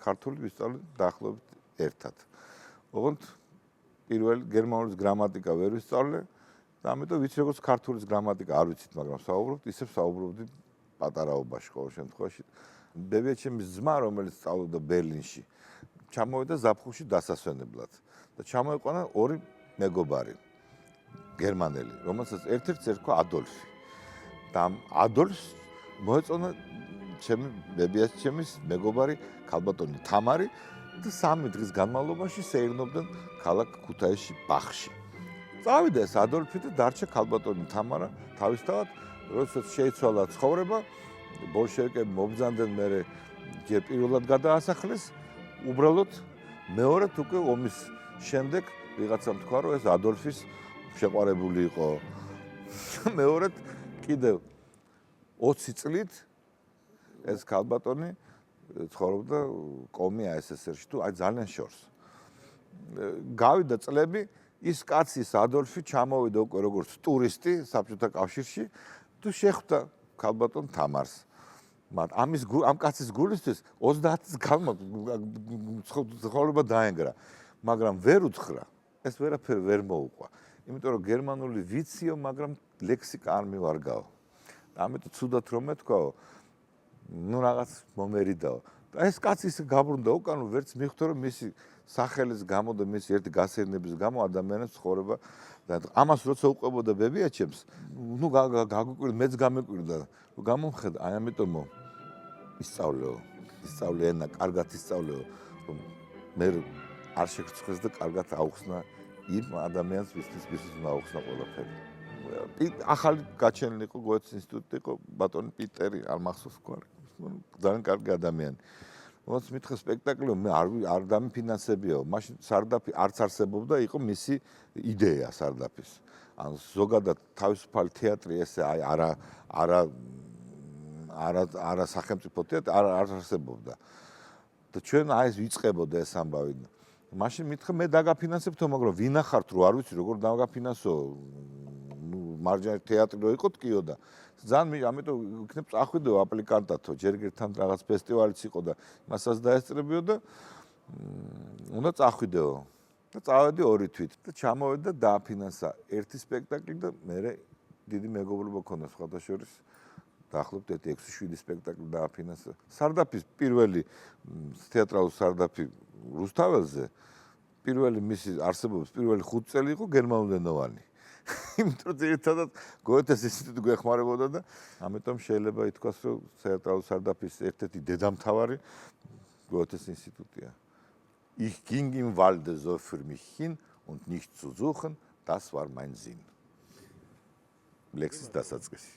ქართული ვისწავლე დაახლოებით ერთად. ოღონდ პირველი გერმანულის გრამატიკა ვერ ვისწავლე და ამიტომ ვიცი როგორც ქართულის გრამატიკა არ ვიცით, მაგრამ საუბრობთ, ისევ საუბრობდი პატარაობაში ყოველ შემთხვევაში. ბებიაჩემის ძმა, რომელიც სწავლობდა ბერლინში, ჩამოვიდა ზაფხულში დასასვენებლად და ჩამოიყვანა ორი მეგობარი გერმანელი, რომელსაც ერთ-ერთს ერქვა ადოლფი. და ამ ადოლფს მოეწონა ჩემი ბებიაჩემის მეგობარი ქალბატონი თამარი და 3 დღის განმავლობაში სეირნობდნენ ქალაქ ქუთაისში ბახში. წავიდა ეს ადოლფი და დარჩა ქალბატონი თამარა თავისთავად, როდესაც შეიცვალა ცხოვრება, ბოლშევიკები მობრძანდნენ მერე ჯერ პირველად გადაასახლეს, უბრალოდ მეორედ უკვე ომის შემდეგ ვიღაცამ თქვა, რომ ეს ადოლფის შეყვარებული იყო. მეორედ კიდევ 20 წლით ეს ქალბატონი ცხოვრობდა კომი ASSR-ში თუ აი ძალიან შორს. გავიდა წლები, ის კაცი ის ადოლფი ჩამოვიდა უკვე როგორც ტურისტი საბჭოთა კავშირში თუ შეხვდა ქალბატონ თამარს. ამ კაცის გულისთვის 30 წლის ცხოვრება დაენგრა, მაგრამ ვერ უთხრა. ეს ვერაფერ ვერ მოუყვა. იმიტომ რომ გერმანული ვიციო, მაგრამ ლექსიკა არ მივარგაო. ამიტომ ცუდად რომ მეთქვაო, ნუ რაღაც მომერიდაო. და ეს კაცი ისე გაბრუნდა უკან, ვერც მიხვდა რომ მისი სახელის გამო და მისი ერთი გასეირნების გამო ადამიანის ცხოვრება და ამას როცა უყვებოდა ბებიაჩემს, ნუ გაგვიკვირდა, მეც გამიკვირდა. გამომხედა, აი ამიტომ ისწავლე ენა, კარგად ისწავლეო, რომ მე არ შეხრცხეს და კარგად აუხსნა იმ ადამიანს, ვისთვის აუხსნა ყველაფერი. ახალი გაჩენილი იყო გოეთეს ინსტიტუტი იყო ბატონი პიტერი, არ მახსოვს გვარი. ძალიან კარგი ადამიანი. როცა მითხა სპექტაკლი, მე არ დამიფინანსებიაო. მაშინ სარდაფი არც არსებობდა, იყო მისი იდეა სარდაფის. ან ზოგადად თავისუფალი თეატრი ესე აი არა სახელმწიფო თეატრი არ არსებობდა. და ჩვენ აი ეს ვიწყებოდა ეს ამბავი. მაშინ მითხა მე დაგაფინანსებთო, მაგრამ ვინახართ რო არ ვიცი როგორ დაგაფინანსო. მარჯვენა თეატრი რო იყო ტკიო და ძალიან ამიტომ იქნებ წახვიდეო აპლიკანტათო, ჯერ ერთთან რაღაც ფესტივალიც იყო და მასაც დაესწრებიო და უნდა წახვიდეო. და წავედი 2 თვით და ჩამოვედი და დააფინანსა ერთი სპექტაკლი და მე დიდი მეგობრობა ქონდა სხვათა შორის. დაახლოებით 6-7 სპექტაკლი დააფინანსა. სარდაფის პირველი თეატრალური სარდაფი რუსთაველზე, პირველი მისი არსებობის პირველი 5 წელი იყო გერმანულენოვანი. იმიტომ რომ ერთადად გოეთეს ინსტიტუტი გვეხმარებოდა და ამიტომ შეიძლება ითქვას, რომ თეატრალური სარდაფის ერთ-ერთი დედამთავარი გოეთეს ინსტიტუტია. Ich ging im Walde so für mich hin und nicht zu suchen, das war mein Sinn. ლექსის დასაწყისი.